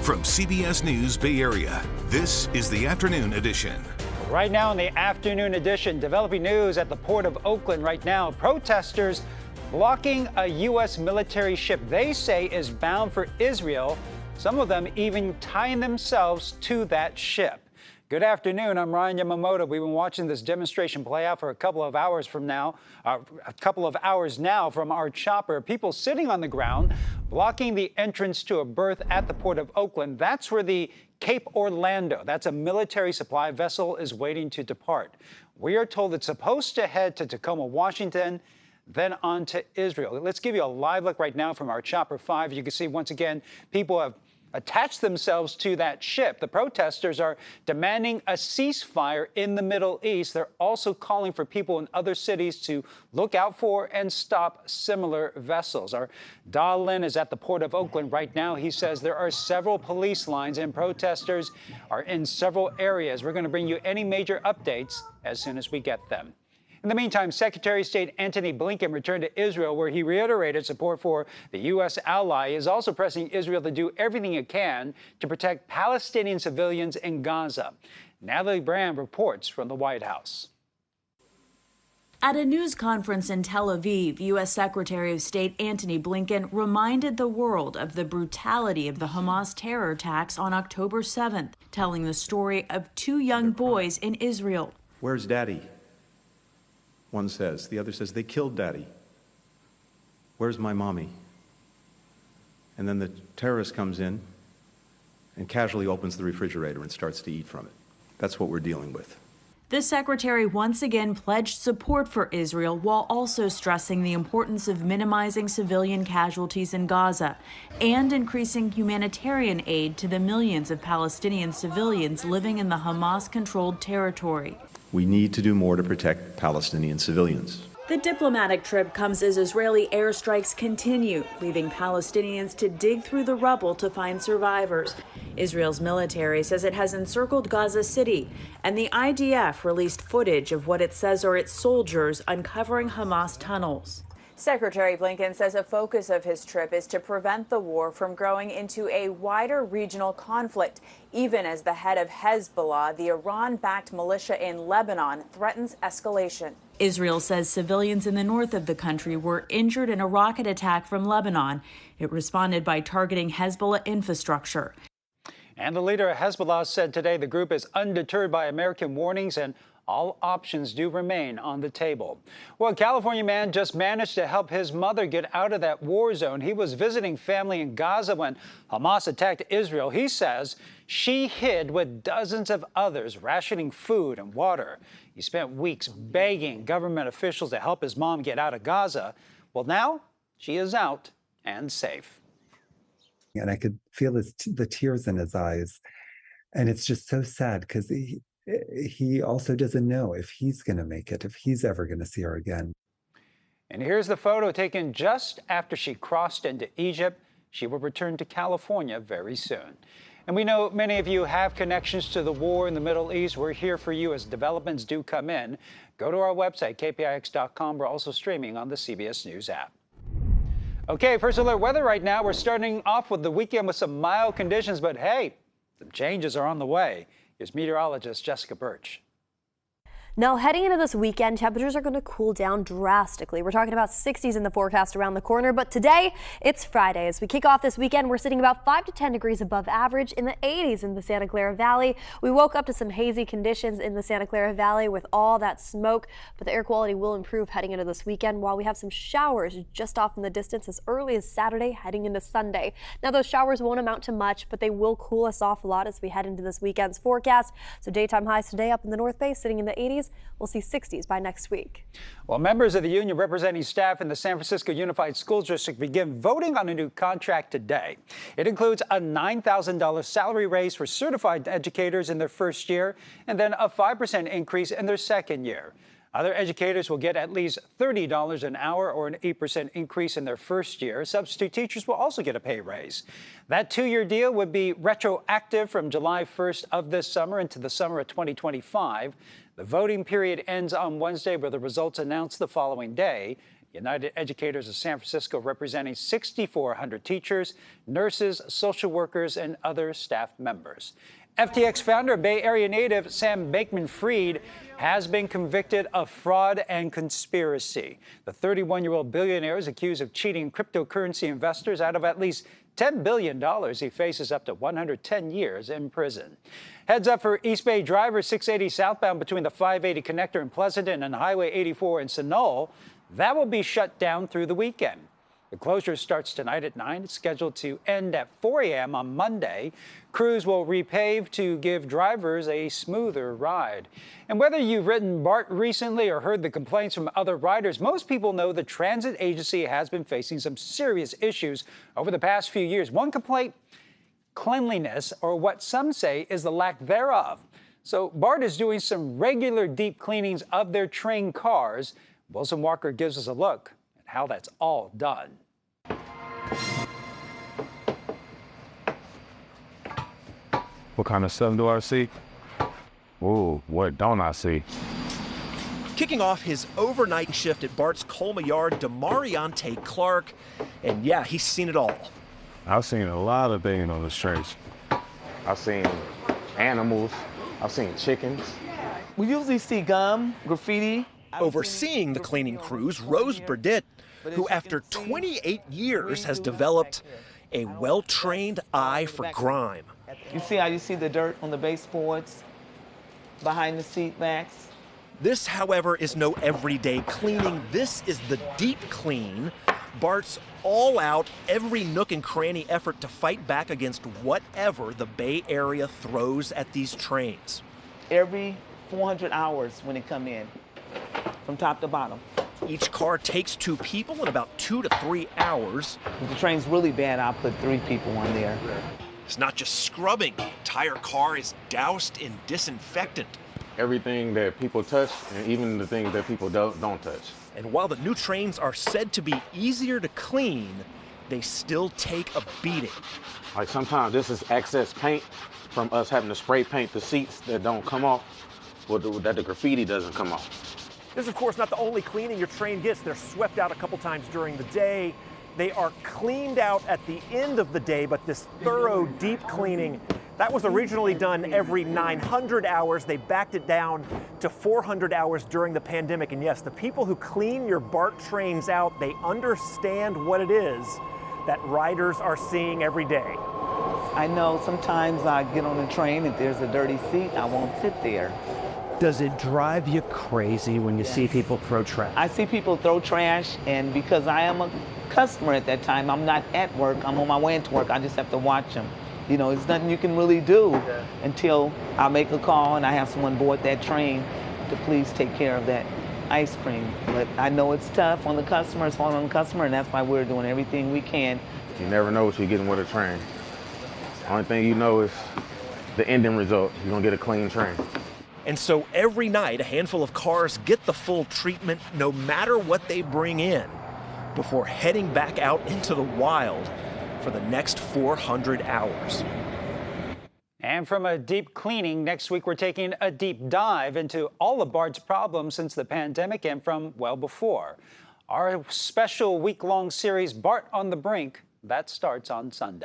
From CBS News Bay Area, this is the Afternoon Edition. Right now in the Afternoon Edition, developing news at the port of Oakland right now. Protesters blocking a U.S. military ship they say is bound for Israel. Some of them even tying themselves to that ship. Good afternoon. I'm Ryan Yamamoto. We've been watching this demonstration play out for a couple of hours now from our chopper. People sitting on the ground, blocking the entrance to a berth at the port of Oakland. That's where the Cape Orlando, that's a military supply vessel, is waiting to depart. We are told it's supposed to head to Tacoma, Washington, then on to Israel. Let's give you a live look right now from our Chopper 5. You can see once again, people have attached themselves to that ship. The protesters are demanding a ceasefire in the Middle East. They're also calling for people in other cities to look out for and stop similar vessels. Our Dahl Lin is at the port of Oakland right now. He says there are several police lines and protesters are in several areas. We're going to bring you any major updates as soon as we get them. In the meantime, Secretary of State Antony Blinken returned to Israel, where he reiterated support for the U.S. ally. He is also pressing Israel to do everything it can to protect Palestinian civilians in Gaza. Natalie Brand reports from the White House. At a news conference in Tel Aviv, U.S. Secretary of State Antony Blinken reminded the world of the brutality of the Hamas terror attacks on October 7th, telling the story of two young boys in Israel. Where's Daddy? One says. The other says, they killed Daddy. Where's my mommy? And then the terrorist comes in and casually opens the refrigerator and starts to eat from it. That's what we're dealing with. The secretary once again pledged support for Israel while also stressing the importance of minimizing civilian casualties in Gaza and increasing humanitarian aid to the millions of Palestinian civilians living in the Hamas-controlled territory. We need to do more to protect Palestinian civilians. The diplomatic trip comes as Israeli airstrikes continue, leaving Palestinians to dig through the rubble to find survivors. Israel's military says it has encircled Gaza City, and the IDF released footage of what it says are its soldiers uncovering Hamas tunnels. Secretary Blinken says a focus of his trip is to prevent the war from growing into a wider regional conflict, even as the head of Hezbollah, the Iran-backed militia in Lebanon, threatens escalation. Israel says civilians in the north of the country were injured in a rocket attack from Lebanon. It responded by targeting Hezbollah infrastructure. And the leader of Hezbollah said today the group is undeterred by American warnings and all options do remain on the table. Well, a California man just managed to help his mother get out of that war zone. He was visiting family in Gaza when Hamas attacked Israel. He says she hid with dozens of others, rationing food and water. He spent weeks begging government officials to help his mom get out of Gaza. Well, now she is out and safe. And I could feel the tears in his eyes. And it's just so sad because he also doesn't know if he's going to make it, if he's ever going to see her again. And here's the photo taken just after she crossed into Egypt. She will return to California very soon. And we know many of you have connections to the war in the Middle East. We're here for you as developments do come in. Go to our website, KPIX.com. We're also streaming on the CBS News app. Okay, first alert weather right now. We're starting off with the weekend with some mild conditions, but hey, some changes are on the way. Here's meteorologist Jessica Birch. Now, heading into this weekend, temperatures are going to cool down drastically. We're talking about 60s in the forecast around the corner, but today it's Friday. As we kick off this weekend, we're sitting about 5 to 10 degrees above average in the 80s in the Santa Clara Valley. We woke up to some hazy conditions in the Santa Clara Valley with all that smoke, but the air quality will improve heading into this weekend while we have some showers just off in the distance as early as Saturday heading into Sunday. Now, those showers won't amount to much, but they will cool us off a lot as we head into this weekend's forecast. So daytime highs today up in the North Bay sitting in the 80s. We'll see 60s by next week. Well, members of the union representing staff in the San Francisco Unified School District begin voting on a new contract today. It includes a $9,000 salary raise for certified educators in their first year and then a 5% increase in their second year. Other educators will get at least $30 an hour or an 8% increase in their first year. Substitute teachers will also get a pay raise. That two-year deal would be retroactive from July 1st of this summer into the summer of 2025. The voting period ends on Wednesday with the results announced the following day. United Educators of San Francisco, representing 6,400 teachers, nurses, social workers, and other staff members. FTX founder, Bay Area native Sam Bankman-Fried has been convicted of fraud and conspiracy. The 31-year-old billionaire is accused of cheating cryptocurrency investors out of at least $10 billion. He faces up to 110 years in prison. Heads up for East Bay drivers 680 southbound between the 580 connector in Pleasanton and Highway 84 in Sunol. That will be shut down through the weekend. The closure starts tonight at 9. It's scheduled to end at 4 a.m. on Monday. Crews will repave to give drivers a smoother ride. And whether you've ridden BART recently or heard the complaints from other riders, most people know the transit agency has been facing some serious issues over the past few years. One complaint, cleanliness, or what some say is the lack thereof. So BART is doing some regular deep cleanings of their train cars. Wilson Walker gives us a look at how that's all done. What kind of stuff do I see? Ooh, what don't I see? Kicking off his overnight shift at BART's Colma Yard, Demariante Clark. And yeah, he's seen it all. I've seen a lot of things on the streets. I've seen animals. I've seen chickens. We usually see gum, graffiti. Overseeing the cleaning crews, Rose Burdett, who after 28 years has developed a well-trained eye for grime. You see how you see the dirt on the baseboards, behind the seat backs? This, however, is no everyday cleaning. This is the deep clean. BART's all-out, every nook and cranny effort to fight back against whatever the Bay Area throws at these trains. Every 400 hours when they come in, from top to bottom. Each car takes 2 people in about 2 to 3 hours. If the train's really bad, I'll put 3 people on there. It's not just scrubbing. The entire car is doused in disinfectant. Everything that people touch, and even the things that people don't touch. And while the new trains are said to be easier to clean, they still take a beating. Like sometimes this is excess paint from us having to spray paint the seats that don't come off, or that the graffiti doesn't come off. This is, of course, not the only cleaning your train gets. They're swept out a couple times during the day. They are cleaned out at the end of the day, but this thorough deep cleaning, that was originally done every 900 hours. They backed it down to 400 hours during the pandemic. And yes, the people who clean your BART trains out, they understand what it is that riders are seeing every day. I know sometimes I get on the train, if there's a dirty seat, I won't sit there. Does it drive you crazy when you see people throw trash? I see people throw trash, and because I am a customer at that time, I'm not at work, I'm on my way into work, I just have to watch them. You know, there's nothing you can really do until I make a call and I have someone board that train to please take care of that ice cream. But I know it's tough on the customer, it's hard on the customer, and that's why we're doing everything we can. You never know what you're getting with a train. Only thing you know is the ending result. You're gonna get a clean train. And so every night, a handful of cars get the full treatment no matter what they bring in before heading back out into the wild for the next 400 hours. And from a deep cleaning, next week we're taking a deep dive into all of BART's problems since the pandemic and from well before. Our special week-long series, BART on the Brink, that starts on Sunday.